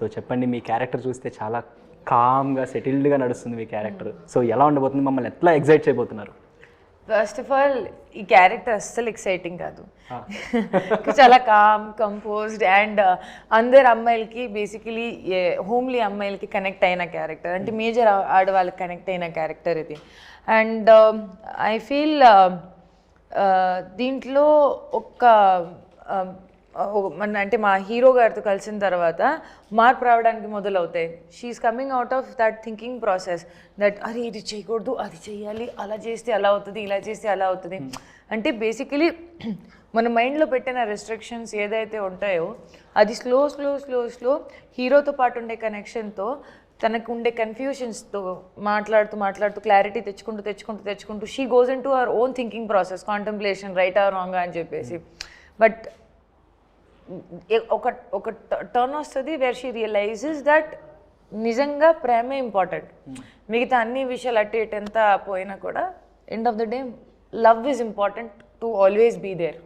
So చెప్పండి, మీ character చూస్తే చాలా కామ్గా సెటిల్డ్గా నడుస్తుంది మీ క్యారెక్టర్. సో ఎలా ఉండబోతుంది, మమ్మల్ని ఎట్లా ఎగ్జైట్ చేయబోతున్నారు? ఫస్ట్ ఆఫ్ ఆల్ ఈ క్యారెక్టర్ అస్సలు ఎక్సైటింగ్ కాదు. చాలా కామ్, కంపోజ్డ్ అండ్ అందరు అమ్మాయిలకి బేసికలీ హోమ్లీ అమ్మాయిలకి కనెక్ట్ అయిన క్యారెక్టర్, అంటే మేజర్ ఆడవాళ్ళకి కనెక్ట్ అయిన క్యారెక్టర్ ఇది. అండ్ ఐ ఫీల్ దీంట్లో ఒక అంటే మా హీరో గారితో కలిసిన తర్వాత మార్పు రావడానికి మొదలవుతాయి. She's coming out of that thinking process that అరే ఇది చేయకూడదు, అది చేయాలి, అలా చేస్తే అలా అవుతుంది, ఇలా చేస్తే అలా అవుతుంది. అంటే బేసికలీ మన మైండ్లో పెట్టిన రెస్ట్రిక్షన్స్ ఏదైతే ఉంటాయో అది స్లో స్లో స్లో స్లో హీరోతో పాటు ఉండే కనెక్షన్తో తనకు ఉండే కన్ఫ్యూషన్స్తో మాట్లాడుతూ మాట్లాడుతూ క్లారిటీ తెచ్చుకుంటూ తెచ్చుకుంటూ తెచ్చుకుంటూ she goes in to our own thinking process, contemplation, right are wrong అని చెప్పేసి. బట్ ఒక టర్న్ వస్తుంది వేర్ షీ రియలైజెస్ దట్ నిజంగా ప్రేమే ఇంపార్టెంట్, మిగతా అన్ని విషయాలు అటు ఇటు ఎంత పోయినా కూడా end of the day love is important to always be there.